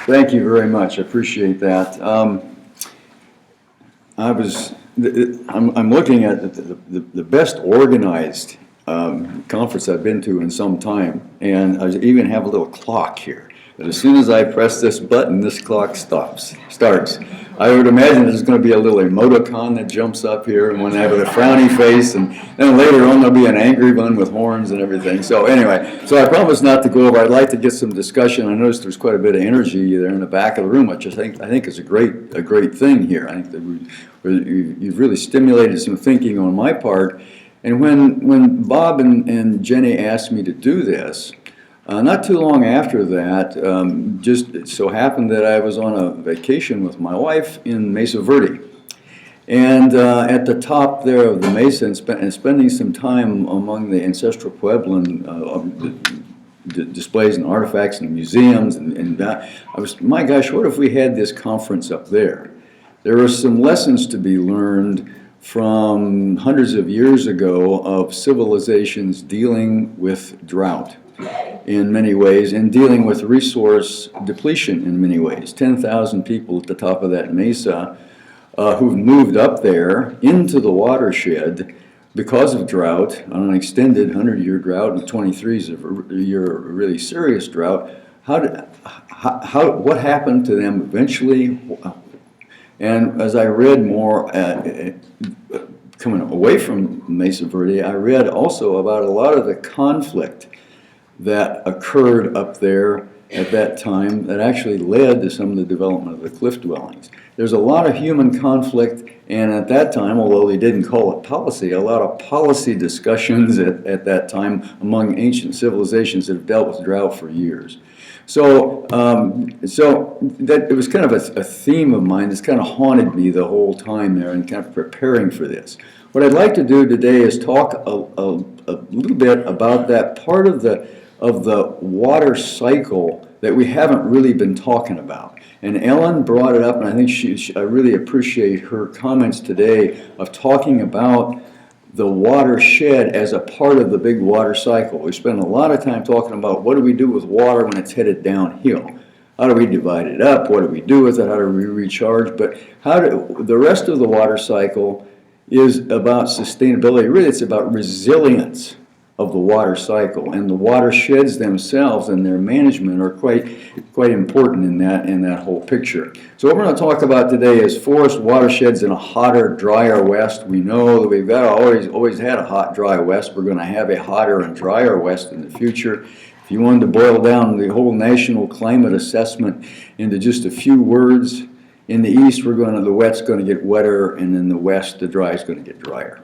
Thank you very much. I appreciate that. I'm looking at the best organized conference I've been to in some time, and I even have a little clock here. That as soon as I press this button, this clock starts. I would imagine there's going to be a little emoticon that jumps up here, and one have a frowny face, and then later on there'll be an angry one with horns and everything. So anyway, so I promise not to go over. I'd like to get some discussion. I noticed there's quite a bit of energy there in the back of the room, which I think is a great thing here. I think that you've really stimulated some thinking on my part. And when Bob and Jenny asked me to do this, not too long after that, just so happened that I was on a vacation with my wife in Mesa Verde. And at the top there of the mesa, and spending some time among the ancestral Puebloan displays and artifacts and museums, and I was, my gosh, what if we had this conference up there? There are some lessons to be learned from hundreds of years ago of civilizations dealing with drought in many ways, and dealing with resource depletion in many ways. 10,000 people at the top of that mesa who've moved up there into the watershed because of drought, on an extended 100-year drought, and 23 is a year really serious drought. What happened to them eventually? And as I read more, coming away from Mesa Verde, I read also about a lot of the conflict that occurred up there at that time that actually led to some of the development of the cliff dwellings. There's a lot of human conflict, and at that time, although they didn't call it policy, a lot of policy discussions at that time among ancient civilizations that have dealt with drought for years. So that it was kind of a theme of mine that's kind of haunted me the whole time there and kind of preparing for this. What I'd like to do today is talk a little bit about that part of the water cycle that we haven't really been talking about. And Ellen brought it up, and I think I really appreciate her comments today of talking about the watershed as a part of the big water cycle. We spend a lot of time talking about what do we do with water when it's headed downhill. How do we divide it up? What do we do with it? How do we recharge? But the rest of the water cycle is about sustainability. Really, it's about resilience of the water cycle, and the watersheds themselves and their management are quite important in that whole picture. So what we're going to talk about today is forest watersheds in a hotter, drier West. We know that we've always had a hot, dry West. We're going to have a hotter and drier West in the future. If you wanted to boil down the whole national climate assessment into just a few words, in the East the wet's going to get wetter, and in the West the dry is going to get drier.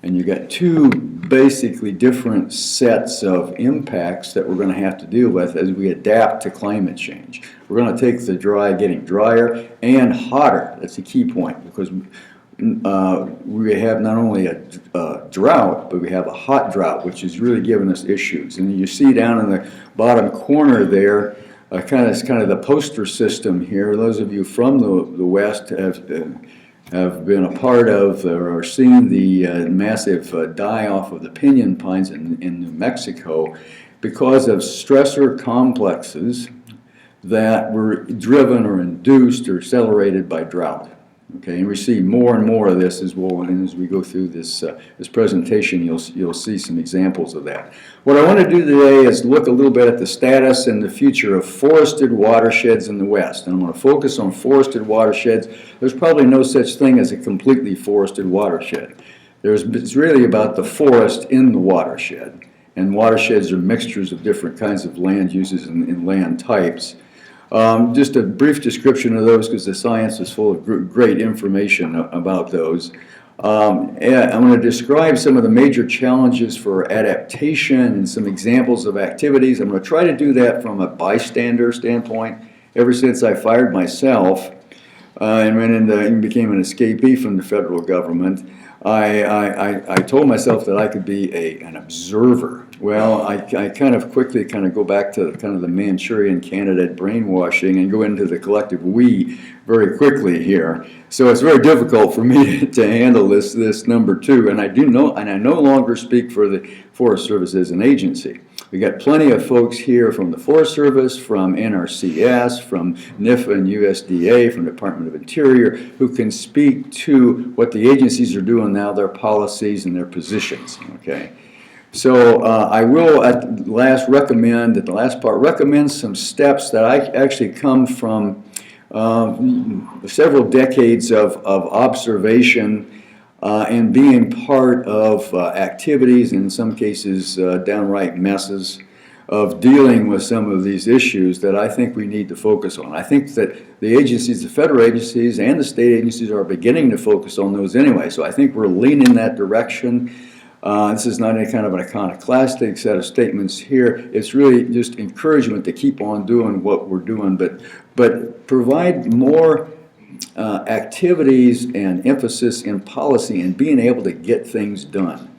And you've got two basically different sets of impacts that we're going to have to deal with as we adapt to climate change. We're going to take the dry getting drier and hotter. That's a key point, because we have not only a drought, but we have a hot drought, which is really giving us issues. And you see down in the bottom corner there, kind of the poster system here. Those of you from the West have been a part of or seen the massive die-off of the pinyon pines in New Mexico because of stressor complexes that were driven or induced or accelerated by drought. Okay, and we see more and more of this as well, and as we go through this presentation, you'll see some examples of that. What I want to do today is look a little bit at the status and the future of forested watersheds in the West, and I'm going to focus on forested watersheds. There's probably no such thing as a completely forested watershed. It's really about the forest in the watershed, and watersheds are mixtures of different kinds of land uses and land types. Just a brief description of those, because the science is full of great information about those. I'm going to describe some of the major challenges for adaptation and some examples of activities. I'm going to try to do that from a bystander standpoint. Ever since I fired myself and went into and became an escapee from the federal government, I told myself that I could be an observer. Well, I kind of quickly go back to kind of the Manchurian candidate brainwashing and go into the collective we very quickly here. So it's very difficult for me to handle this number two, and I no longer speak for the Forest Service as an agency. We got plenty of folks here from the Forest Service, from NRCS, from NIFA and USDA, from the Department of Interior, who can speak to what the agencies are doing now, their policies and their positions, okay? So I will at the last recommend some steps that I actually come from several decades of observation and being part of activities, and in some cases downright messes, of dealing with some of these issues that I think we need to focus on. I think that the agencies, the federal agencies and the state agencies are beginning to focus on those anyway, so I think we're leaning in that direction. This is not any kind of an iconoclastic set of statements here. It's really just encouragement to keep on doing what we're doing, but provide more activities and emphasis in policy and being able to get things done.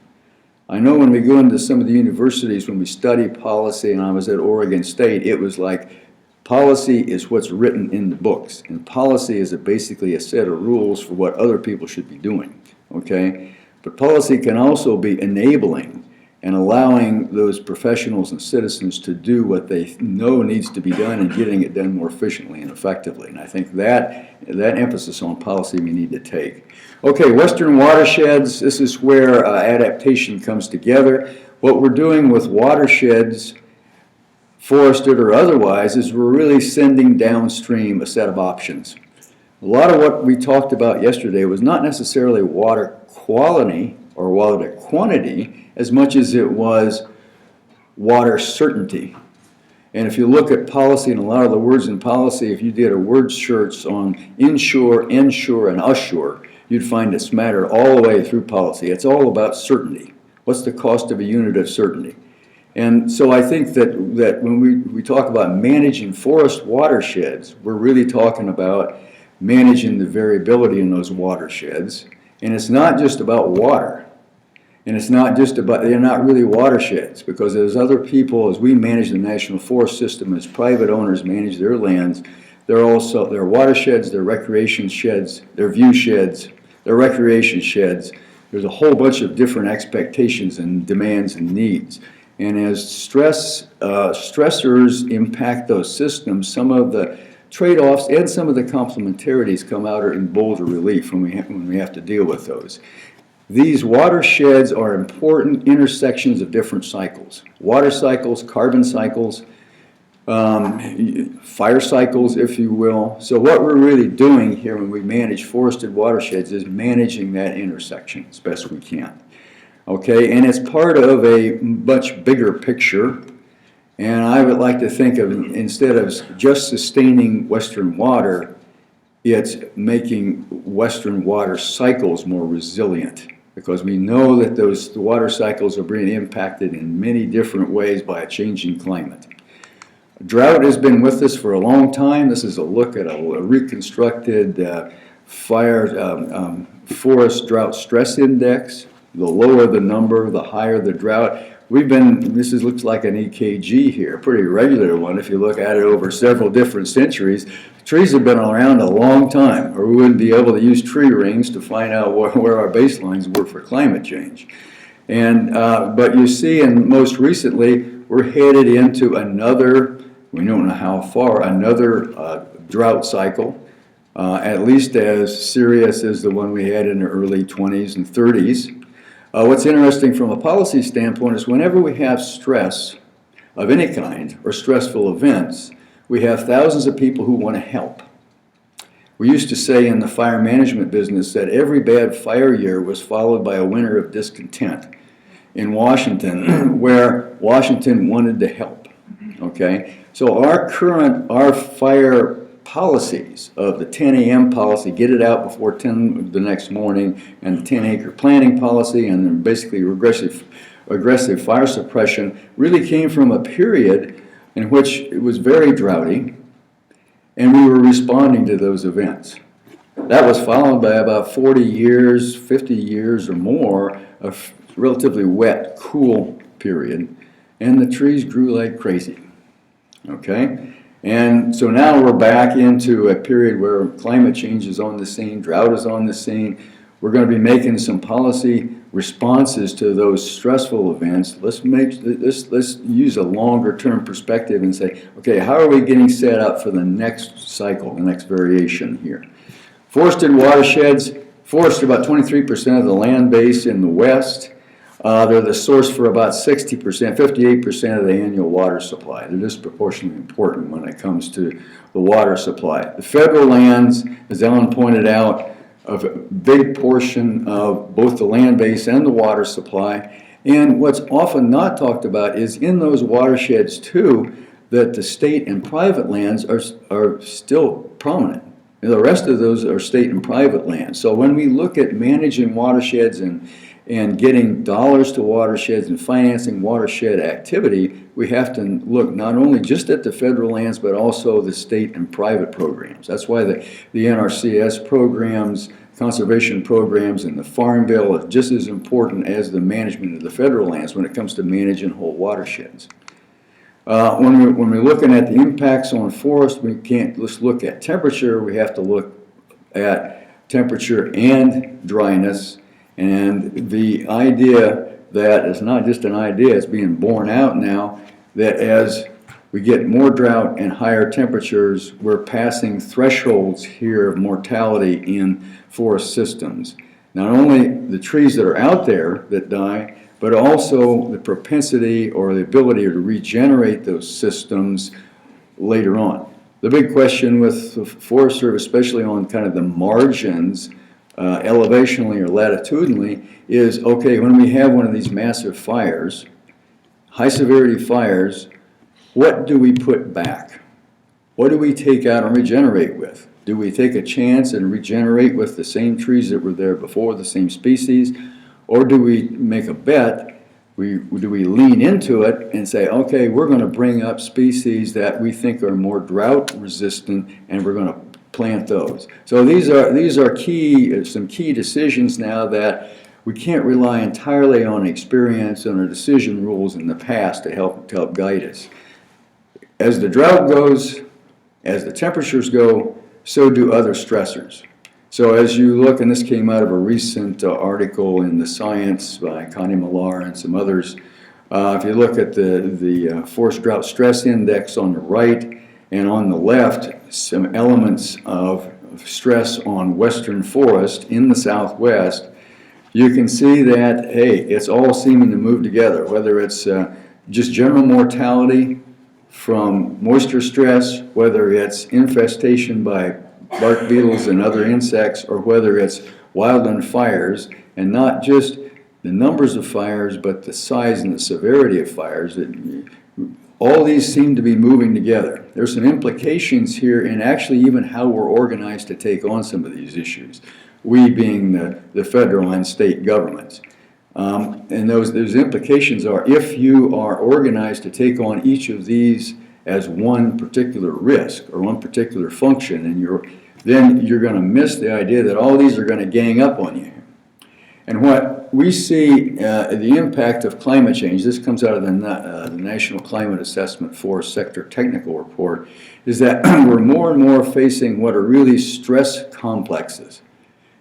I know when we go into some of the universities, when we study policy, and I was at Oregon State, it was like policy is what's written in the books, and policy is basically a set of rules for what other people should be doing, okay? But policy can also be enabling and allowing those professionals and citizens to do what they know needs to be done and getting it done more efficiently and effectively. And I think that emphasis on policy we need to take. Okay, Western Watersheds, this is where adaptation comes together. What we're doing with watersheds, forested or otherwise, is we're really sending downstream a set of options. A lot of what we talked about yesterday was not necessarily water quality or water quantity as much as it was water certainty. And if you look at policy and a lot of the words in policy, if you did a word search on inshore, inshore, and ushore, you'd find it smattered all the way through policy. It's all about certainty. What's the cost of a unit of certainty? And so I think that when we talk about managing forest watersheds, we're really talking about managing the variability in those watersheds. And it's not just about water. And it's not just about, they're not really watersheds, because as other people, as we manage the national forest system, as private owners manage their lands, they're watersheds, they're recreation sheds, they're view sheds, they're recreation sheds. There's a whole bunch of different expectations and demands and needs. And as stressors impact those systems, some of the trade-offs and some of the complementarities come out in bolder relief when we have to deal with those. These watersheds are important intersections of different cycles. Water cycles, carbon cycles, fire cycles, if you will. So what we're really doing here when we manage forested watersheds is managing that intersection as best we can. Okay, and it's part of a much bigger picture. And I would like to think of, instead of just sustaining Western water, it's making Western water cycles more resilient, because we know that the water cycles are being impacted in many different ways by a changing climate. Drought has been with us for a long time. This is a look at a reconstructed forest drought stress index. The lower the number, the higher the drought. Looks like an EKG here, a pretty regular one if you look at it over several different centuries. Trees have been around a long time, or we wouldn't be able to use tree rings to find out where our baselines were for climate change. And but you see, and most recently, we're headed into another, we don't know how far, another drought cycle, at least as serious as the one we had in the early 20s and 30s. What's interesting from a policy standpoint is whenever we have stress of any kind or stressful events, we have thousands of people who want to help. We used to say in the fire management business that every bad fire year was followed by a winter of discontent in Washington, where Washington wanted to help. Okay, so our fire policies of the 10 a.m. policy, get it out before 10 the next morning, and the 10-acre planting policy, and then basically aggressive fire suppression, really came from a period in which it was very droughty, and we were responding to those events. That was followed by about 40 years, 50 years or more of relatively wet, cool period, and the trees grew like crazy. Okay? And so now we're back into a period where climate change is on the scene, drought is on the scene. we're going to be making some policy responses to those stressful events. Let's use a longer term perspective and say, okay, how are we getting set up for the next cycle, the next variation here? Forested watersheds, forest about 23% of the land base in the west. They're the source for about 60%, 58% of the annual water supply. They're disproportionately important when it comes to the water supply. The federal lands, as Ellen pointed out, of a big portion of both the land base and the water supply. And what's often not talked about is in those watersheds too, that the state and private lands are still prominent. And the rest of those are state and private lands. So when we look at managing watersheds and getting dollars to watersheds and financing watershed activity, we have to look not only just at the federal lands, but also the state and private programs. That's why the NRCS programs, conservation programs, and the Farm Bill are just as important as the management of the federal lands when it comes to managing whole watersheds. When we're looking at the impacts on forest, we can't just look at temperature, we have to look at temperature and dryness. And the idea that it's not just an idea, it's being borne out now, that as we get more drought and higher temperatures, we're passing thresholds here of mortality in forest systems. Not only the trees that are out there that die, but also the propensity or the ability to regenerate those systems later on. The big question with the Forest Service, especially on kind of the margins, elevationally or latitudinally, is, okay, when we have one of these massive fires, high severity fires, what do we put back? What do we take out and regenerate with? Do we take a chance and regenerate with the same trees that were there before, the same species? Or do we make a bet? Do we lean into it and say, okay, we're going to bring up species that we think are more drought resistant, and we're going to plant those. So these are some key decisions now that we can't rely entirely on experience and our decision rules in the past to help guide us. As the drought goes, as the temperatures go, so do other stressors. So as you look, and this came out of a recent article in the Science by Connie Millar and some others, if you look at the Forest Drought Stress Index on the right and on the left, some elements of stress on western forest in the southwest, you can see that, hey, it's all seeming to move together, whether it's just general mortality from moisture stress, whether it's infestation by bark beetles and other insects, or whether it's wildland fires, and not just the numbers of fires, but the size and the severity of fires. All these seem to be moving together. There's some implications here in actually even how we're organized to take on some of these issues, we being the federal and state governments. And those implications are, if you are organized to take on each of these as one particular risk or one particular function, and then you're going to miss the idea that all these are going to gang up on you. And what we see, the impact of climate change, this comes out of the National Climate Assessment Forest Sector Technical Report, is that we're more and more facing what are really stress complexes.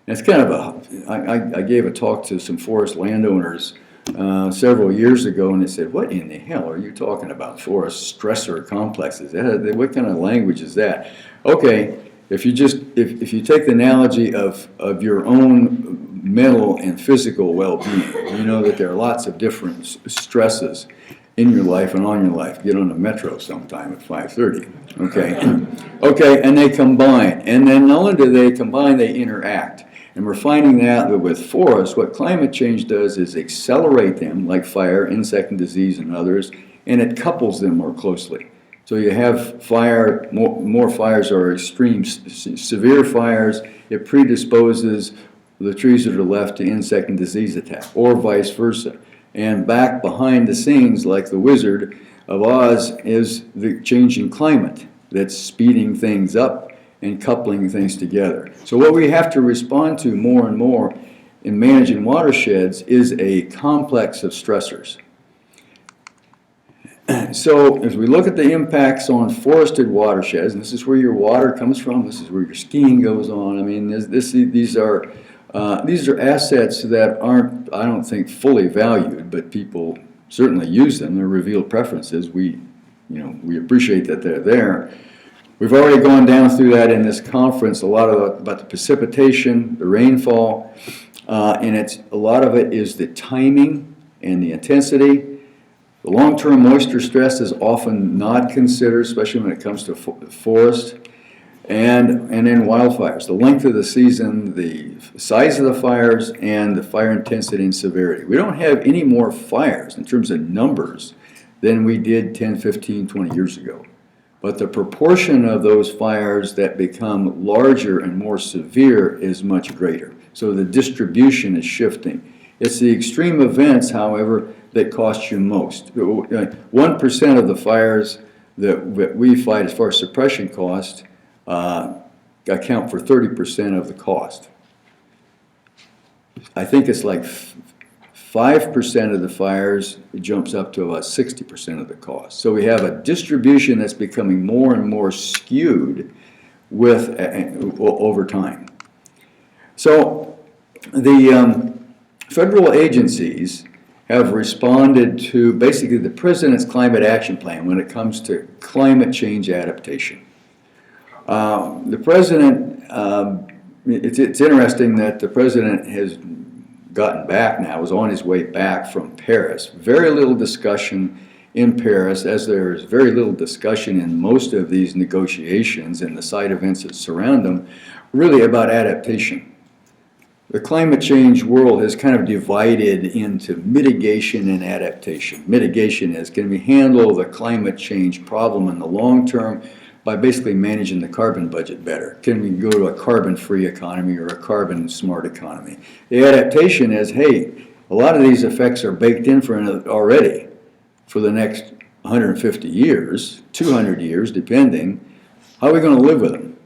And it's kind of I gave a talk to some forest landowners several years ago, and they said, what in the hell are you talking about, forest stressor complexes? What kind of language is that? Okay, if you take the analogy of your own mental and physical well-being, you know that there are lots of different stresses in your life and on your life. Get on the metro sometime at 5:30, okay? Okay, and they combine. And then not only do they combine, they interact. And we're finding that with forests, what climate change does is accelerate them, like fire, insect and disease, and others, and it couples them more closely. So you have fire, more fires are extreme, severe fires. It predisposes the trees that are left to insect and disease attack, or vice versa. And back behind the scenes, like the Wizard of Oz, is the changing climate that's speeding things up and coupling things together. So what we have to respond to more and more in managing watersheds is a complex of stressors. So as we look at the impacts on forested watersheds, and this is where your water comes from, this is where your skiing goes on. I mean, these are These are assets that aren't, I don't think, fully valued, but people certainly use them. They're revealed preferences. We appreciate that they're there. We've already gone down through that in this conference, a lot about the precipitation, the rainfall, and a lot of it is the timing and the intensity. The long-term moisture stress is often not considered, especially when it comes to forest. And then wildfires, the length of the season, the size of the fires, and the fire intensity and severity. We don't have any more fires in terms of numbers than we did 10, 15, 20 years ago. But the proportion of those fires that become larger and more severe is much greater. So the distribution is shifting. It's the extreme events, however, that cost you most. 1% of the fires that we fight as far as suppression cost account for 30% of the cost. I think it's like 5% of the fires, it jumps up to about 60% of the cost. So we have a distribution that's becoming more and more skewed with over time. So the federal agencies have responded to basically the President's Climate Action Plan when it comes to climate change adaptation. The President, it's interesting that the President has gotten back now, was on his way back from Paris. Very little discussion in Paris, as there's very little discussion in most of these negotiations and the side events that surround them, really about adaptation. The climate change world has kind of divided into mitigation and adaptation. Mitigation is, can we handle the climate change problem in the long term by basically managing the carbon budget better? Can we go to a carbon-free economy or a carbon-smart economy? The adaptation is, hey, a lot of these effects are baked in already for the next 150 years, 200 years, depending. How are we going to live with them?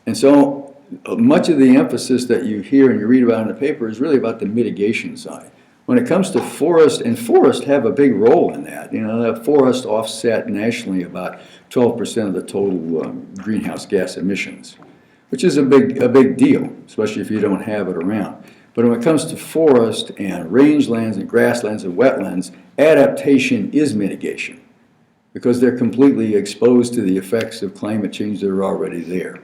And so much of the emphasis that you hear and you read about in the paper is really about the mitigation side. When it comes to forest, and forests have a big role in that. You know, the forests offset nationally about 12% of the total greenhouse gas emissions, which is a big deal, especially if you don't have it around. But when it comes to forest and rangelands and grasslands and wetlands, adaptation is mitigation because they're completely exposed to the effects of climate change that are already there.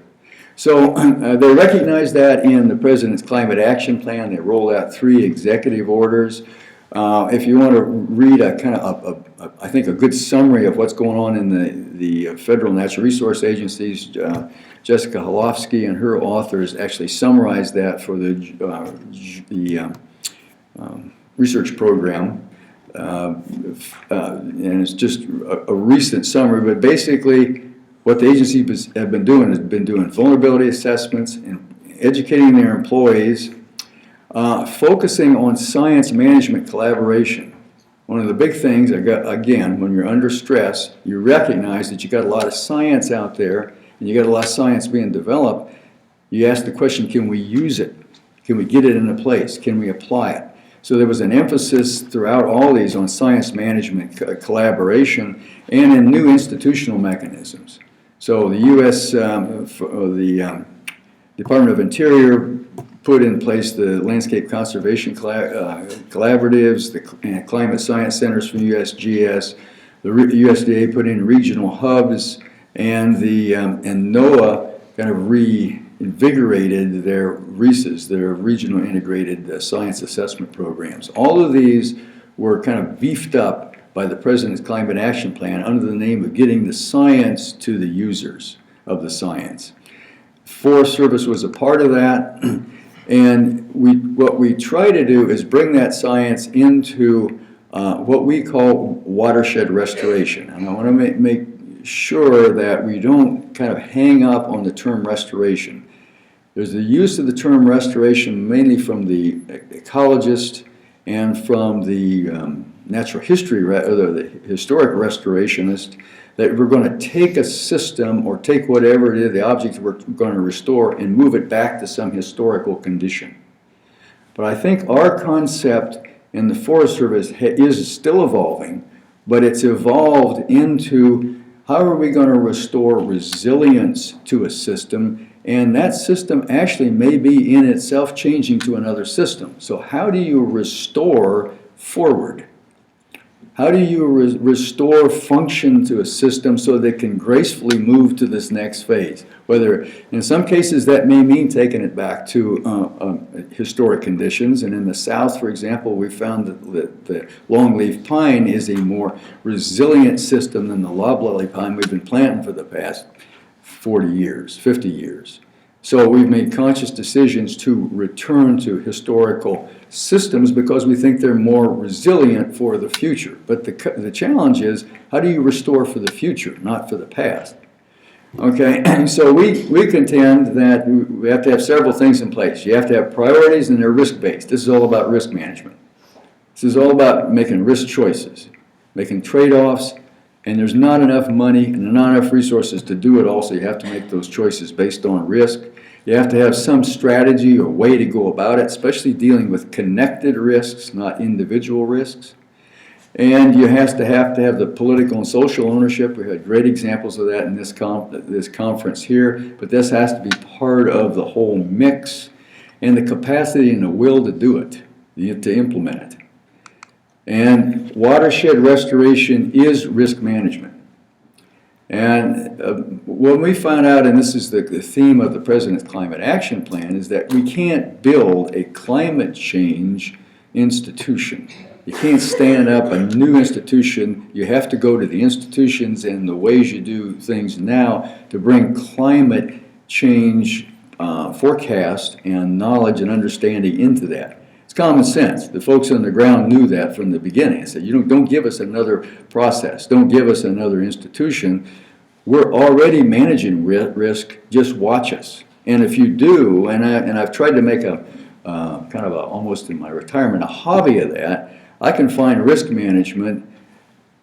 So they recognize that in the President's Climate Action Plan. They rolled out 3 executive orders. If you want to read a kind of, I think, a good summary of what's going on in the Federal Natural Resource Agencies, Jessica Holofsky and her authors actually summarized that for the research program. And it's just a recent summary, but basically what the agencies have been doing is vulnerability assessments and educating their employees, focusing on science management collaboration. One of the big things, again, when you're under stress, you recognize that you got a lot of science out there and you got a lot of science being developed. You ask the question, can we use it? Can we get it into place? Can we apply it? So there was an emphasis throughout all these on science management collaboration and in new institutional mechanisms. So the U.S. The Department of Interior put in place the landscape conservation collaboratives, the climate science centers from USGS. The USDA put in regional hubs, and NOAA kind of reinvigorated their RISAs, their regional integrated science assessment programs. All of these were kind of beefed up by the President's Climate Action Plan under the name of getting the science to the users of the science. Forest Service was a part of that, and what we try to do is bring that science into what we call watershed restoration. And I want to make sure that we don't kind of hang up on the term restoration. There's the use of the term restoration mainly from the ecologist and from the natural history, or the historic restorationist, that we're going to take a system or take whatever it is, the object we're going to restore, and move it back to some historical condition. But I think our concept in the Forest Service is still evolving, but it's evolved into how are we going to restore resilience to a system? And that system actually may be in itself changing to another system. So how do you restore forward? How do you restore function to a system so that it can gracefully move to this next phase? Whether, in some cases, that may mean taking it back to historic conditions. And in the South, for example, we found that the longleaf pine is a more resilient system than the loblolly pine we've been planting for the past 40 years, 50 years. So we've made conscious decisions to return to historical systems because we think they're more resilient for the future. But the challenge is, how do you restore for the future, not for the past? Okay, so we contend that we have to have several things in place. You have to have priorities, and they're risk-based. This is all about risk management. This is all about making risk choices, making trade-offs, and there's not enough money and not enough resources to do it all, so you have to make those choices based on risk. You have to have some strategy or way to go about it, especially dealing with connected risks, not individual risks. And you have to have the political and social ownership. We had great examples of that in this conference here, but this has to be part of the whole mix, and the capacity and the will to do it, to implement it. And watershed restoration is risk management. And when we found out, and this is the theme of the President's Climate Action Plan, is that we can't build a climate change institution. You can't stand up a new institution. You have to go to the institutions and the ways you do things now to bring climate change forecast and knowledge and understanding into that. It's common sense. The folks on the ground knew that from the beginning. They said, don't give us another process. Don't give us another institution. We're already managing risk. Just watch us. And if you do, and I've tried to make a kind of almost in my retirement a hobby of that, I can find risk management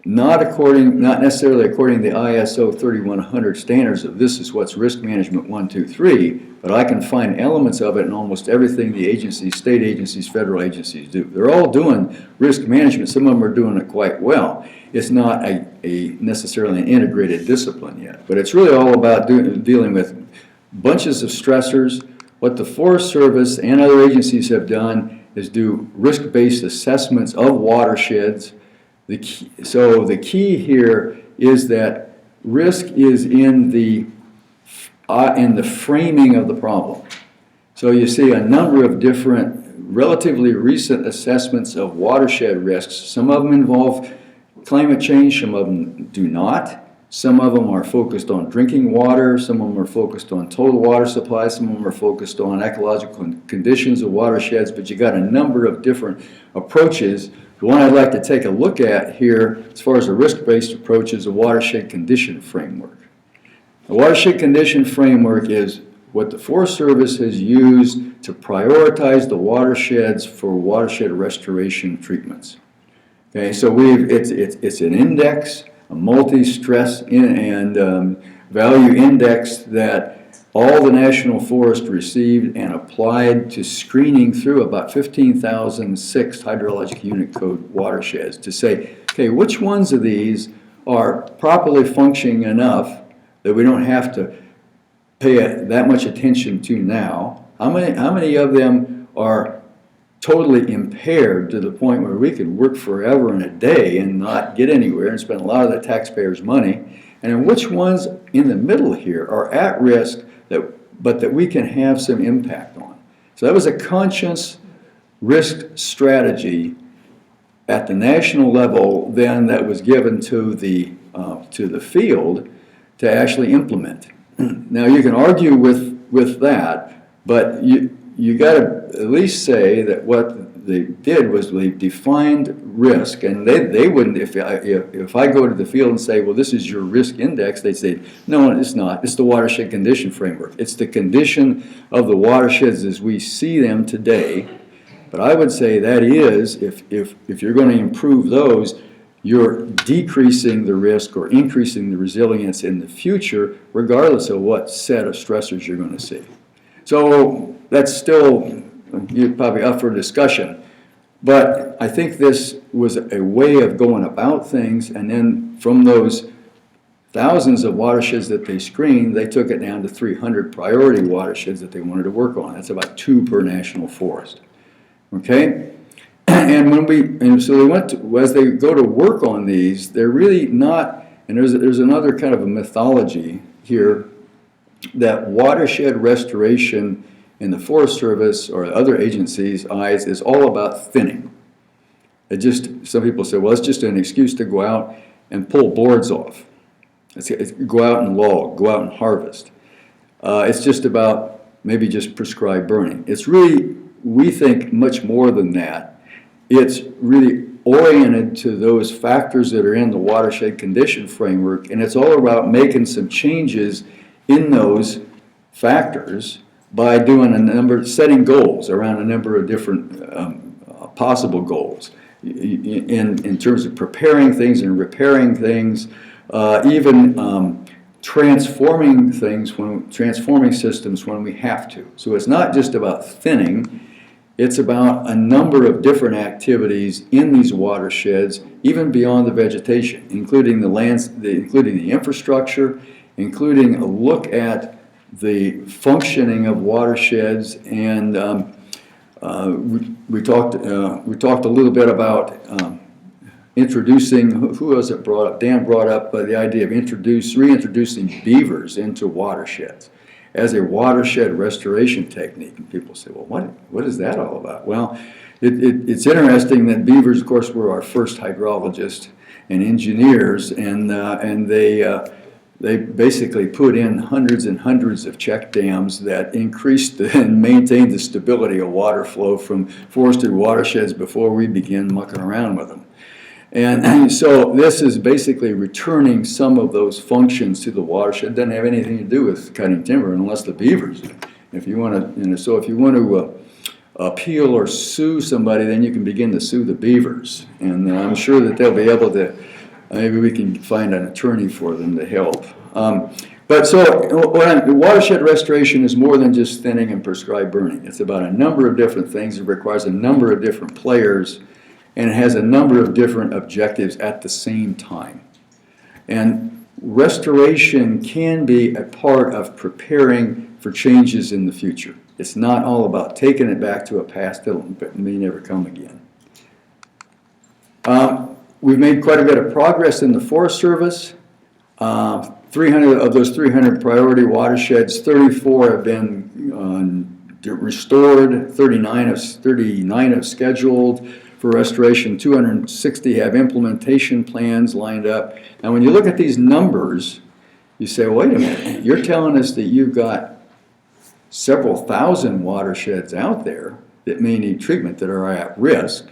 not necessarily according to the ISO 3100 standards of this is what's risk management 1, 2, 3, but I can find elements of it in almost everything the agencies, state agencies, federal agencies do. They're all doing risk management. Some of them are doing it quite well. It's not necessarily an integrated discipline yet, but it's really all about dealing with bunches of stressors. What the Forest Service and other agencies have done is do risk-based assessments of watersheds. So the key here is that risk is in the framing of the problem. So you see a number of different, relatively recent assessments of watershed risks. Some of them involve climate change, some of them do not. Some of them are focused on drinking water, some of them are focused on total water supply, some of them are focused on ecological conditions of watersheds, but you got a number of different approaches. The one I'd like to take a look at here, as far as a risk-based approach, is a watershed condition framework. A watershed condition framework is what the Forest Service has used to prioritize the watersheds for watershed restoration treatments. Okay, so it's an index, a multi-stress and value index that all the National Forest received and applied to screening through about 15,006 hydrologic unit code watersheds to say, okay, which ones of these are properly functioning enough that we don't have to pay that much attention to now? How many of them are totally impaired to the point where we could work forever and a day and not get anywhere and spend a lot of the taxpayers' money? And which ones in the middle here are at risk but that we can have some impact on? So that was a conscious risk strategy at the national level then that was given to the field to actually implement. Now you can argue with that, but you got to at least say that what they did was they defined risk, and they wouldn't, if I go to the field and say, well, this is your risk index, they'd say, no, it's not. It's the watershed condition framework. It's the condition of the watersheds as we see them today. But I would say that is, if you're going to improve those, you're decreasing the risk or increasing the resilience in the future, regardless of what set of stressors you're going to see. So that's still, you're probably up for discussion. But I think this was a way of going about things, and then from those thousands of watersheds that they screened, they took it down to 300 priority watersheds that they wanted to work on. That's about 2 per national forest. Okay? And so they went to, as they go to work on these, they're really not, and there's another kind of a mythology here, that watershed restoration in the Forest Service or other agencies' eyes is all about thinning. Some people say, well, it's just an excuse to go out and pull boards off. It's go out and log, go out and harvest. It's just about maybe just prescribed burning. It's really, we think, much more than that. It's really oriented to those factors that are in the watershed condition framework, and it's all about making some changes in those factors by doing setting goals around a number of different possible goals in terms of preparing things and repairing things, even transforming systems when we have to. So it's not just about thinning. It's about a number of different activities in these watersheds, even beyond the vegetation, including the infrastructure, including a look at the functioning of watersheds, and we talked a little bit about introducing. Who was it brought up? Dan brought up the idea of reintroducing beavers into watersheds as a watershed restoration technique. And people say, well, what is that all about? Well, it's interesting that beavers, of course, were our first hydrologists and engineers, and they basically put in hundreds and hundreds of check dams that increased and maintained the stability of water flow from forested watersheds before we began mucking around with them. And so this is basically returning some of those functions to the watershed. It doesn't have anything to do with cutting timber unless the beavers do. If you want to, appeal or sue somebody, then you can begin to sue the beavers. And I'm sure that they'll be able to, maybe we can find an attorney for them to help. Watershed restoration is more than just thinning and prescribed burning. It's about a number of different things. It requires a number of different players, and it has a number of different objectives at the same time. And restoration can be a part of preparing for changes in the future. It's not all about taking it back to a past that may never come again. We've made quite a bit of progress in the Forest Service. 300 of those 300 priority watersheds, 34 have been restored, 39 have scheduled for restoration, 260 have implementation plans lined up. Now when you look at these numbers, you say, well, wait a minute, you're telling us that you've got several thousand watersheds out there that may need treatment that are at risk.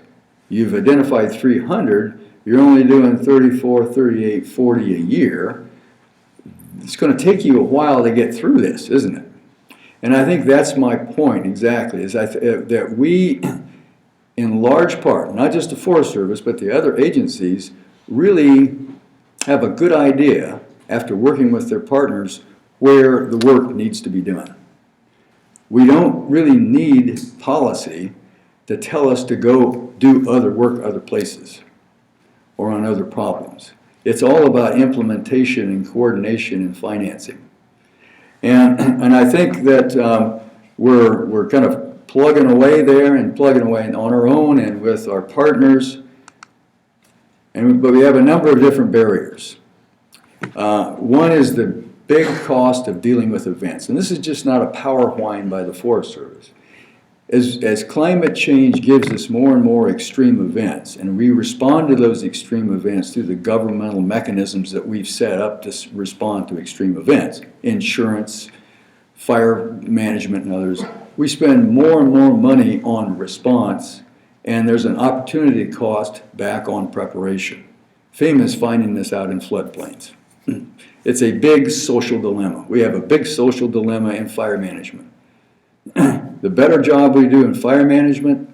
You've identified 300, you're only doing 34, 38, 40 a year. It's going to take you a while to get through this, isn't it? And I think that's my point exactly, is that we, in large part, not just the Forest Service, but the other agencies, really have a good idea, after working with their partners, where the work needs to be done. We don't really need policy to tell us to go do other work other places or on other problems. It's all about implementation and coordination and financing. And I think that we're kind of plugging away there and plugging away on our own and with our partners. But we have a number of different barriers. One is the big cost of dealing with events. And this is just not a power whine by the Forest Service. As climate change gives us more and more extreme events, and we respond to those extreme events through the governmental mechanisms that we've set up to respond to extreme events, insurance, fire management, and others, we spend more and more money on response, and there's an opportunity cost back on preparation. FEMA is finding this out in floodplains. It's a big social dilemma. We have a big social dilemma in fire management. The better job we do in fire management,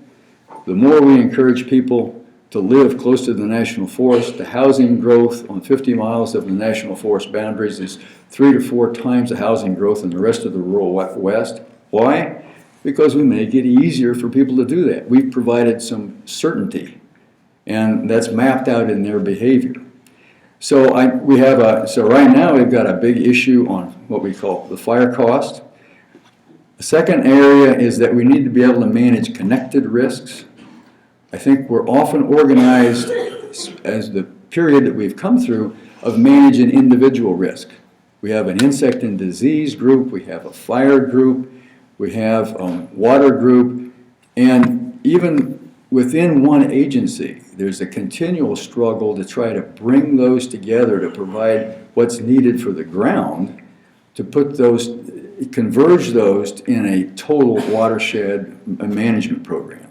the more we encourage people to live close to the national forest. The housing growth on 50 miles of the national forest boundaries is 3 to 4 times the housing growth in the rest of the rural West. Why? Because we make it easier for people to do that. We've provided some certainty, and that's mapped out in their behavior. So right now we've got a big issue on what we call the fire cost. The second area is that we need to be able to manage connected risks. I think we're often organized as the period that we've come through of managing individual risk. We have an insect and disease group, we have a fire group, we have a water group, and even within one agency, there's a continual struggle to try to bring those together to provide what's needed for the ground, to put those, converge those in a total watershed management program.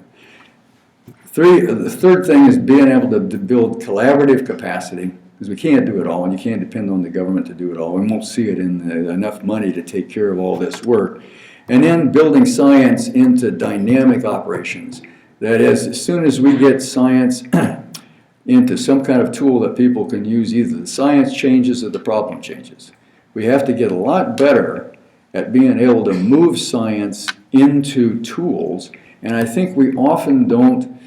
The third thing is being able to build collaborative capacity, because we can't do it all, and you can't depend on the government to do it all. We won't see it in enough money to take care of all this work. And then building science into dynamic operations. That is, as soon as we get science into some kind of tool that people can use, either the science changes or the problem changes. We have to get a lot better at being able to move science into tools, and I think we often don't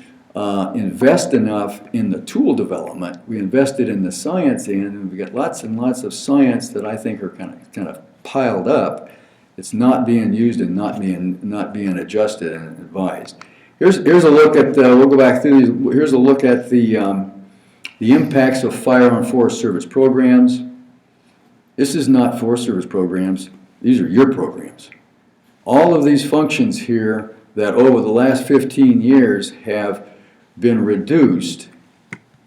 invest enough in the tool development. We invested in the science end, and we've got lots and lots of science that I think are kind of piled up. It's not being used and not being adjusted and advised. Here's a look at we'll go back through these. Here's a look at the impacts of fire on Forest Service programs. This is not Forest Service programs. These are your programs. All of these functions here that over the last 15 years have been reduced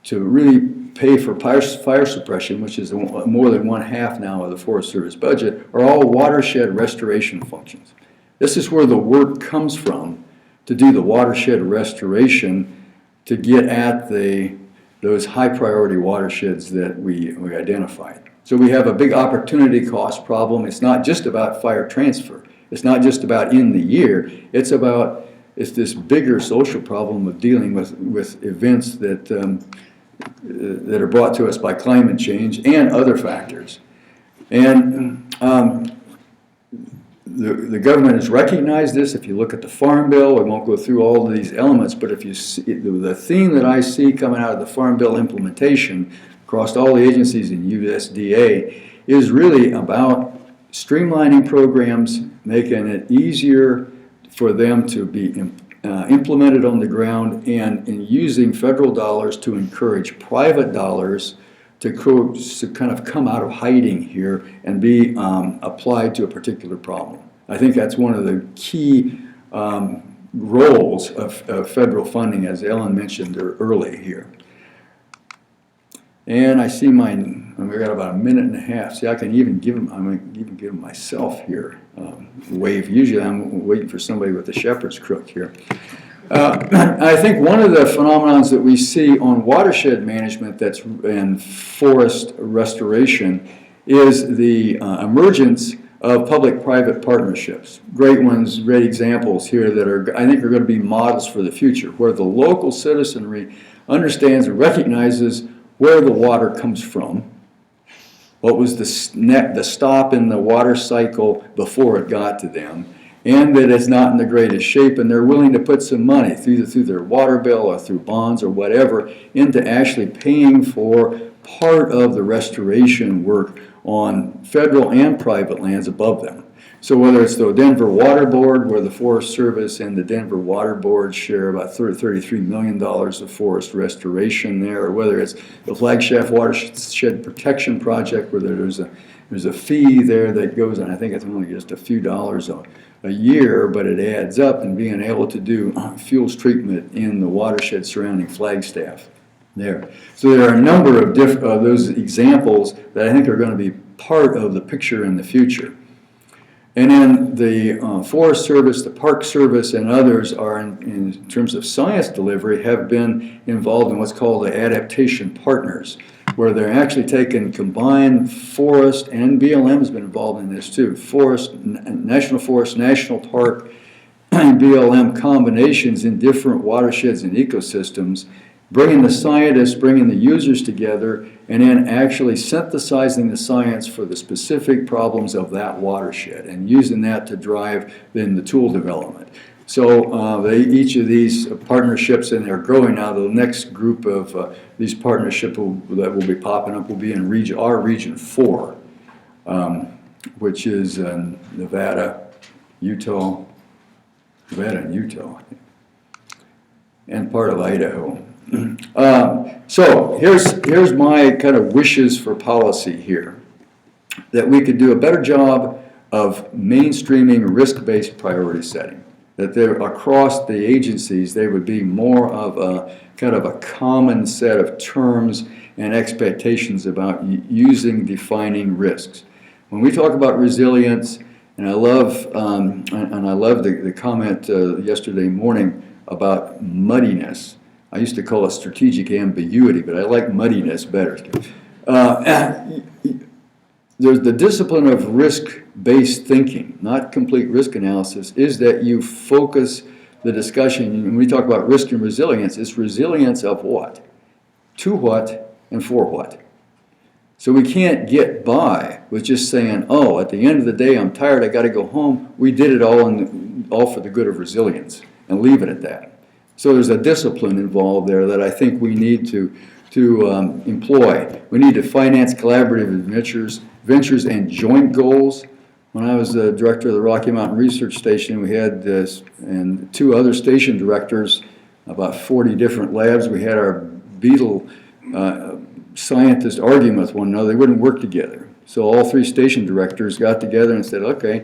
to really pay for fire suppression, which is more than 1/2 now of the Forest Service budget, are all watershed restoration functions. This is where the work comes from to do the watershed restoration to get at those high priority watersheds that we identified. So we have a big opportunity cost problem. It's not just about fire transfer. It's not just about in the year. It's this bigger social problem of dealing with events that are brought to us by climate change and other factors. And the government has recognized this. If you look at the Farm Bill, I won't go through all of these elements, but if you see the theme that I see coming out of the Farm Bill implementation across all the agencies in USDA is really about streamlining programs, making it easier for them to be implemented on the ground, and in using federal dollars to encourage private dollars to kind of come out of hiding here and be applied to a particular problem. I think that's one of the key roles of federal funding, as Ellen mentioned early here. And I see I've got about 1.5 minutes. See, I can even give them myself here wave. Usually I'm waiting for somebody with the shepherd's crook here. I think one of the phenomenons that we see on watershed management and forest restoration is the emergence of public-private partnerships. Great ones, great examples here that I think are going to be models for the future, where the local citizenry understands and recognizes where the water comes from, what was the stop in the water cycle before it got to them, and that it's not in the greatest shape, and they're willing to put some money through their water bill or through bonds or whatever into actually paying for part of the restoration work on federal and private lands above them. So whether it's the Denver Water Board, where the Forest Service and the Denver Water Board share about $33 million of forest restoration there, or whether it's the flagship Watershed Protection Project, where there's a fee there that goes on. I think it's only just a few dollars a year, but it adds up, and being able to do fuels treatment in the watershed surrounding Flagstaff there. So there are a number of those examples that I think are going to be part of the picture in the future. And then the Forest Service, the Park Service, and others are, in terms of science delivery, have been involved in what's called the Adaptation Partners, where they're actually taking combined forest, and BLM has been involved in this too, forest, national park, and BLM combinations in different watersheds and ecosystems, bringing the scientists, bringing the users together, and then actually synthesizing the science for the specific problems of that watershed and using that to drive then the tool development. Each of these partnerships, and they're growing now. The next group of these partnerships that will be popping up will be in our Region 4, which is Nevada, Utah, and part of Idaho. So here's my kind of wishes for policy here, that we could do a better job of mainstreaming risk-based priority setting, that there across the agencies there would be more of a kind of a common set of terms and expectations about defining risks. When we talk about resilience, and I love the comment yesterday morning about muddiness. I used to call it strategic ambiguity, but I like muddiness better. There's the discipline of risk-based thinking, not complete risk analysis, is that you focus the discussion. When we talk about risk and resilience, it's resilience of what? To what and for what? So we can't get by with just saying, oh, at the end of the day, I'm tired, I got to go home. We did it all for the good of resilience, and leave it at that. So there's a discipline involved there that I think we need to employ. We need to finance collaborative ventures and joint goals. When I was the director of the Rocky Mountain Research Station, we had and 2 other station directors, about 40 different labs. We had our beetle scientists arguing with one another. They wouldn't work together. So all 3 station directors got together and said, okay,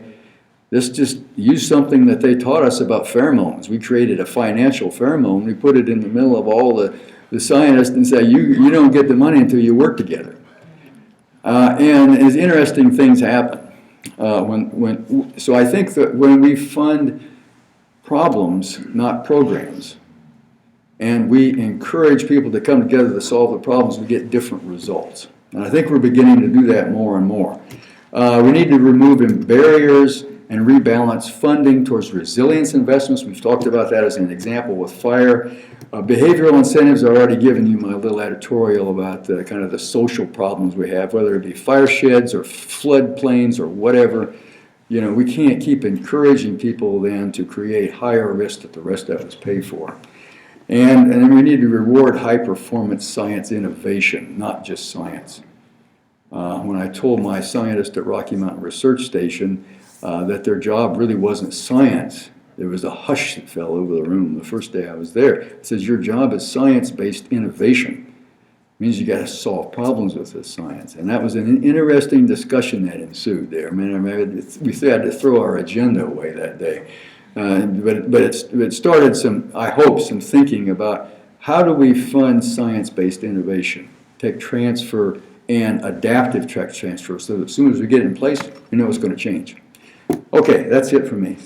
let's just use something that they taught us about pheromones. We created a financial pheromone. We put it in the middle of all the scientists and said, you don't get the money until you work together. And as interesting things happen. So I think that when we fund problems, not programs, and we encourage people to come together to solve the problems, we get different results. And I think we're beginning to do that more and more. We need to remove barriers and rebalance funding towards resilience investments. We've talked about that as an example with fire. Behavioral incentives, I've already given you my little editorial about kind of the social problems we have, whether it be fire sheds or floodplains or whatever. You know, we can't keep encouraging people then to create higher risk that the rest of us pay for. And then we need to reward high-performance science innovation, not just science. When I told my scientists at Rocky Mountain Research Station that their job really wasn't science, there was a hush that fell over the room the first day I was there. It says, your job is science-based innovation. It means you got to solve problems with this science. And that was an interesting discussion that ensued there. I mean, we had to throw our agenda away that day. But it started some thinking about how do we fund science-based innovation, tech transfer, and adaptive tech transfer, so that as soon as we get it in place, we know it's going to change. Okay, that's it for me.